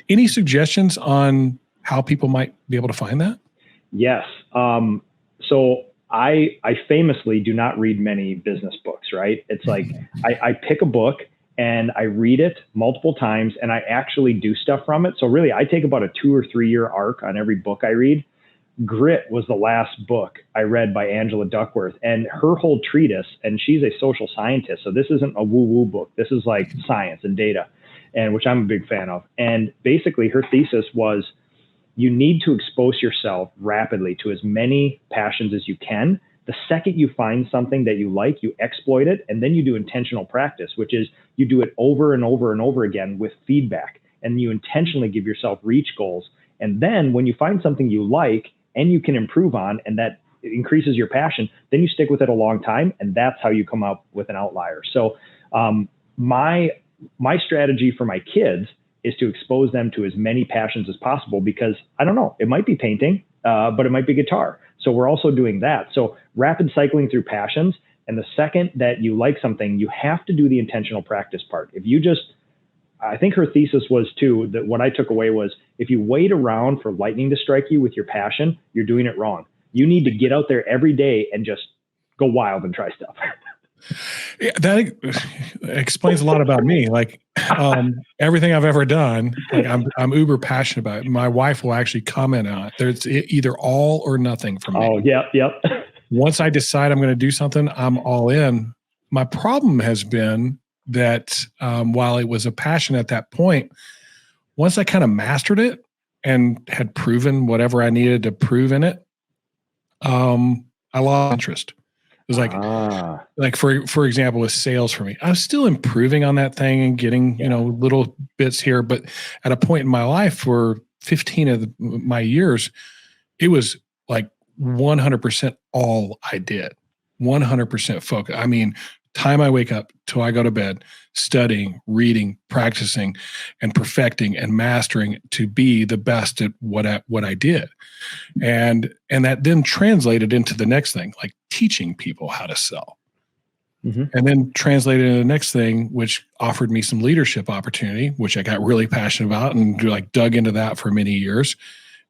Any suggestions on how people might be able to find that? Yes. So I famously do not read many business books, right? It's like I pick a book and I read it multiple times and I actually do stuff from it. So really, I take about a 2 or 3 year arc on every book I read. Grit was the last book I read by Angela Duckworth, and her whole treatise, and she's a social scientist. So this isn't a woo-woo book. This is like science and data, and which I'm a big fan of. And basically her thesis was you need to expose yourself rapidly to as many passions as you can. The second you find something that you like, you exploit it, and then you do intentional practice, which is you do it over and over and over again with feedback, and you intentionally give yourself reach goals. And then when you find something you like and you can improve on, and that increases your passion, then you stick with it a long time, and that's how you come up with an outlier. So my strategy for my kids is to expose them to as many passions as possible, because I don't know, it might be painting, but it might be guitar. So we're also doing that. So rapid cycling through passions. And the second that you like something, you have to do the intentional practice part. If you just, I think her thesis was too, that what I took away was if you wait around for lightning to strike you with your passion, you're doing it wrong. You need to get out there every day and just go wild and try stuff. Yeah, that explains a lot about me. Like everything I've ever done, like I'm uber passionate about it. My wife will actually comment on it. There's either all or nothing for me. Oh, yep. Once I decide I'm going to do something, I'm all in. My problem has been that while it was a passion at that point, once I kind of mastered it and had proven whatever I needed to prove in it, I lost interest. It was like for example, with sales for me, I was still improving on that thing and getting, little bits here. But at a point in my life for 15 of my years, it was like 100% all I did, 100% focus. I mean, time I wake up till I go to bed, studying, reading, practicing, and perfecting and mastering to be the best at what I did. And that then translated into the next thing, like teaching people how to sell. Mm-hmm. And then translated into the next thing, which offered me some leadership opportunity, which I got really passionate about and like dug into that for many years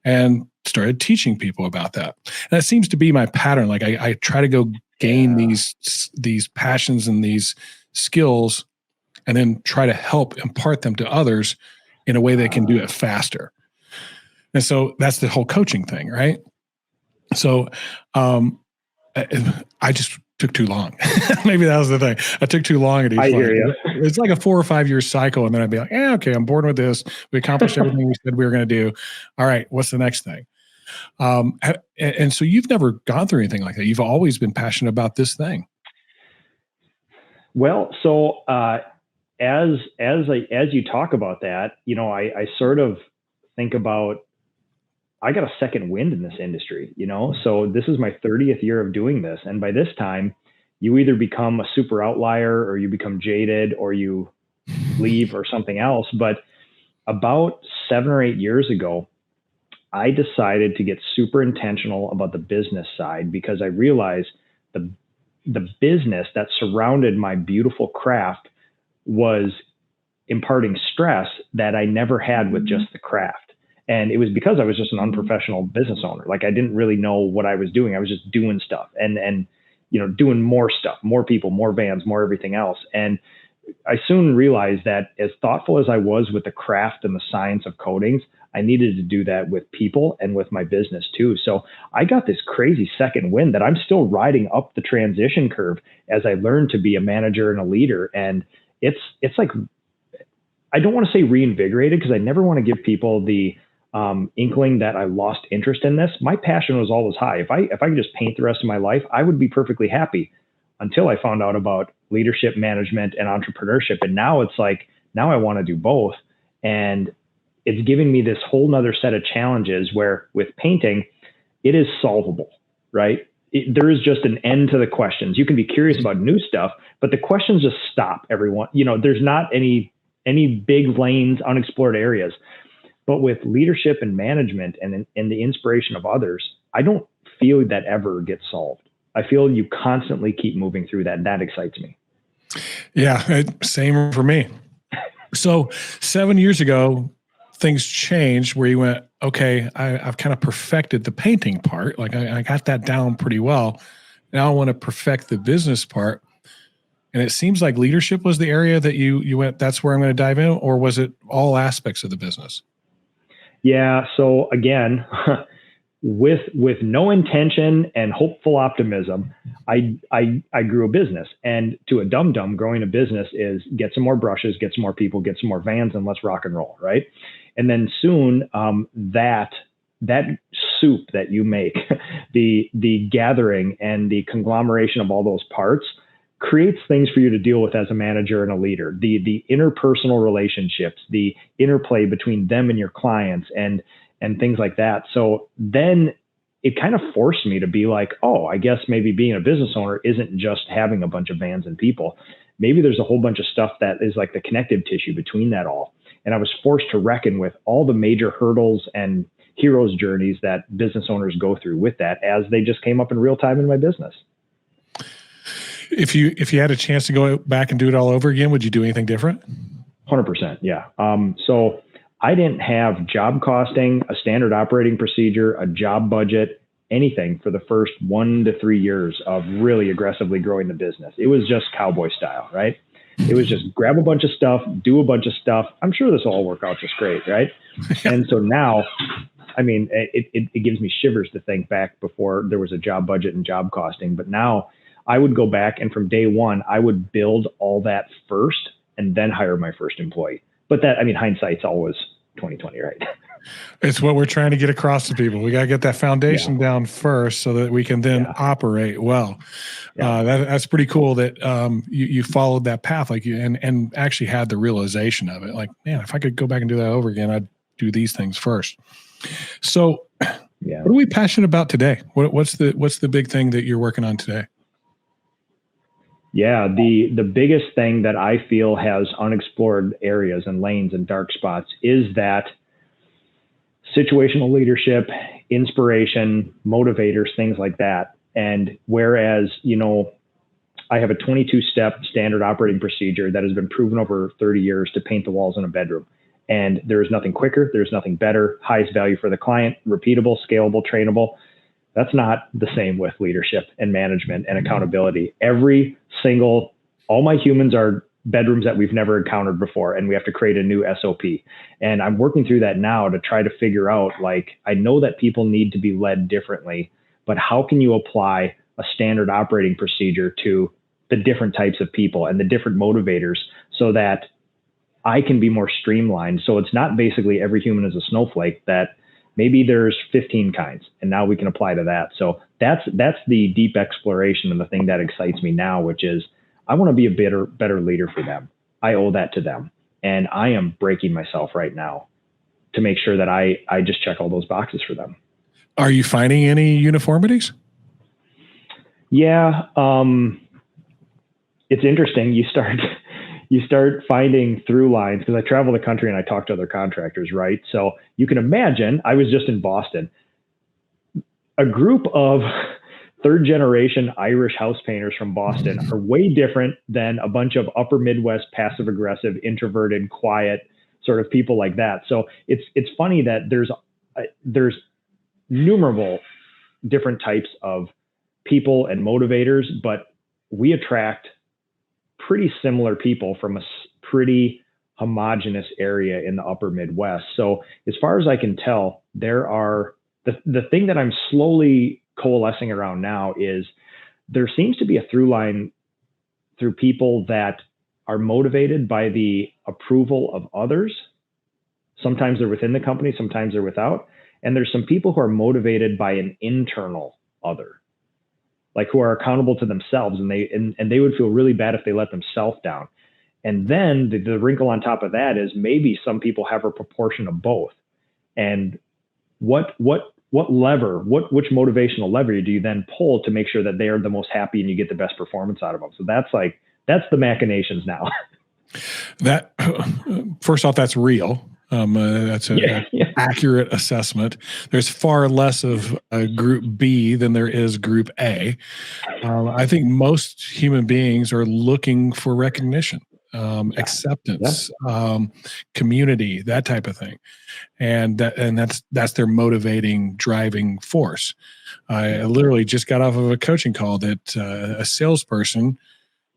and started teaching people about that. And that seems to be my pattern. Like I try to go gain these passions and these skills and then try to help impart them to others in a way they can do it faster. And so that's the whole coaching thing, right? So I just took too long. Maybe that was the thing. I took too long at each one. Hear you. It's like a 4 or 5 year cycle. And then I'd be like, okay, I'm bored with this. We accomplished everything we said we were going to do. All right, what's the next thing? And so you've never gone through anything like that. You've always been passionate about this thing. Well, so as you talk about that, I sort of think about, I got a second wind in this industry, so this is my 30th year of doing this. And by this time, you either become a super outlier or you become jaded or you leave or something else. But about 7 or 8 years ago, I decided to get super intentional about the business side because I realized the business that surrounded my beautiful craft was imparting stress that I never had with just the craft. And it was because I was just an unprofessional business owner. Like I didn't really know what I was doing. I was just doing stuff and doing more stuff, more people, more vans, more everything else. And I soon realized that as thoughtful as I was with the craft and the science of coatings, I needed to do that with people and with my business too. So I got this crazy second wind that I'm still riding up the transition curve as I learn to be a manager and a leader. And it's like, I don't want to say reinvigorated because I never want to give people the inkling that I lost interest in this. My passion was always high. If I could just paint the rest of my life, I would be perfectly happy until I found out about leadership, management, and entrepreneurship. And now it's like, now I want to do both. And it's giving me this whole nother set of challenges where with painting, it is solvable, right? There is just an end to the questions. You can be curious about new stuff, but the questions just stop everyone. There's not any big lanes, unexplored areas. But with leadership and management and the inspiration of others, I don't feel that ever gets solved. I feel you constantly keep moving through that. And that excites me. Yeah, same for me. So 7 years ago, things changed where you went, okay, I've kind of perfected the painting part. Like I got that down pretty well. Now I want to perfect the business part. And it seems like leadership was the area that you went, that's where I'm going to dive in, or was it all aspects of the business? Yeah. So again, with no intention and hopeful optimism, I grew a business. And to a dum-dum, growing a business is get some more brushes, get some more people, get some more vans, and let's rock and roll, right? And then soon, that soup that you make, the gathering and the conglomeration of all those parts creates things for you to deal with as a manager and a leader. The interpersonal relationships, the interplay between them and your clients, and things like that. So then it kind of forced me to be like, oh, I guess maybe being a business owner isn't just having a bunch of vans and people. Maybe there's a whole bunch of stuff that is like the connective tissue between that all. And I was forced to reckon with all the major hurdles and hero's journeys that business owners go through with that as they just came up in real time in my business. If you had a chance to go back and do it all over again, would you do anything different? 100%. Yeah. So I didn't have job costing, a standard operating procedure, a job budget, anything for the first 1 to 3 years of really aggressively growing the business. It was just cowboy style, right? It was just grab a bunch of stuff, do a bunch of stuff. I'm sure this will all work out just great, right? And so now, I mean, it gives me shivers to think back before there was a job budget and job costing. But now I would go back, and from day one, I would build all that first and then hire my first employee. But that, I mean, hindsight's always 2020, right? It's what we're trying to get across to people. We got to get that foundation down first so that we can then operate well. That's pretty cool that you followed that path, like and actually had the realization of it. Like, man, if I could go back and do that over again, I'd do these things first. So, what are we passionate about today? What's the big thing that you're working on today? Yeah, the biggest thing that I feel has unexplored areas and lanes and dark spots is that situational leadership, inspiration, motivators, things like that. And whereas, I have a 22-step standard operating procedure that has been proven over 30 years to paint the walls in a bedroom. And there is nothing quicker, there's nothing better, highest value for the client, repeatable, scalable, trainable. That's not the same with leadership and management and accountability. All my humans are bedrooms that we've never encountered before, and we have to create a new SOP. And I'm working through that now to try to figure out, like, I know that people need to be led differently, but how can you apply a standard operating procedure to the different types of people and the different motivators so that I can be more streamlined? So it's not basically every human is a snowflake, that maybe there's 15 kinds, and now we can apply to that. So that's the deep exploration and the thing that excites me now, which is I want to be a better leader for them. I owe that to them. And I am breaking myself right now to make sure that I just check all those boxes for them. Are you finding any uniformities? Yeah. It's interesting. You start finding through lines, because I travel the country and I talk to other contractors, right? So you can imagine, I was just in Boston. A group of third generation Irish house painters from Boston are way different than a bunch of upper Midwest, passive aggressive, introverted, quiet sort of people like that. So it's funny that there's innumerable different types of people and motivators, but we attract pretty similar people from a pretty homogenous area in the upper Midwest. So as far as I can tell, there are the thing that I'm slowly coalescing around now is there seems to be a through line through people that are motivated by the approval of others. Sometimes they're within the company, sometimes they're without. And there's some people who are motivated by an internal other, like who are accountable to themselves, and they would feel really bad if they let themselves down. And then the wrinkle on top of that is maybe some people have a proportion of both. And which motivational lever do you then pull to make sure that they are the most happy and you get the best performance out of them? So that's the machinations now. That first off, that's real. That's an accurate assessment. There's far less of a group B than there is group A. I think most human beings are looking for recognition. Yeah. acceptance, community, that type of thing. And that's their motivating driving force. I literally just got off of a coaching call that a salesperson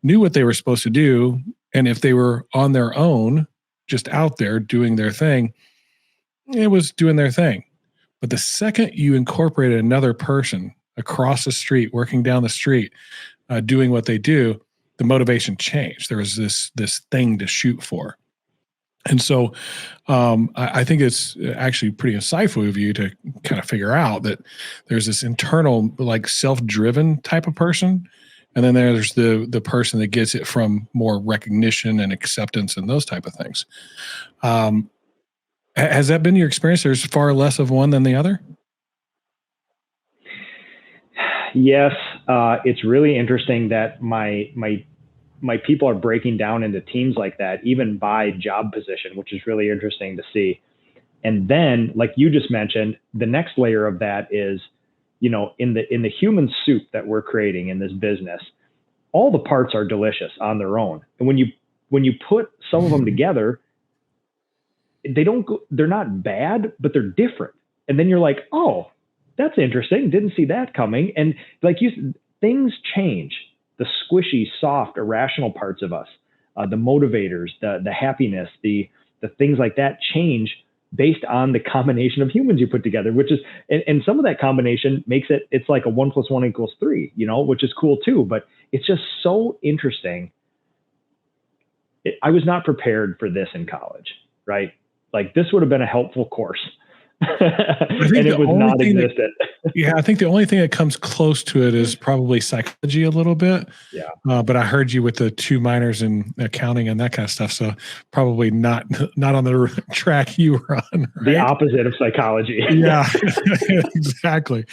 knew what they were supposed to do, and if they were on their own, just out there doing their thing, it was doing their thing. But the second you incorporated another person across the street, working down the street, doing what they do, the motivation changed. There was this thing to shoot for. And so I think it's actually pretty insightful of you to kind of figure out that there's this internal, like self-driven type of person. And then there's the person that gets it from more recognition and acceptance and those type of things. Um, has that been your experience? There's far less of one than the other? Yes, it's really interesting that my people are breaking down into teams like that, even by job position, which is really interesting to see. And then, like you just mentioned, the next layer of that is, in the human soup that we're creating in this business, all the parts are delicious on their own. And when you put some of them together, they're not bad, but they're different. And then you're like, oh, that's interesting. Didn't see that coming. And things change. The squishy, soft, irrational parts of us, the motivators, the happiness, the things like that change based on the combination of humans you put together, which is, and some of that combination makes it's like a 1 + 1 = 3, which is cool too. But it's just so interesting. I was not prepared for this in college, right? Like this would have been a helpful course. And it was not existent. Yeah, I think the only thing that comes close to it is probably psychology a little bit. Yeah. But I heard you with the 2 minors in accounting and that kind of stuff. So probably not on the track you were on. Right? The opposite of psychology. Yeah, exactly.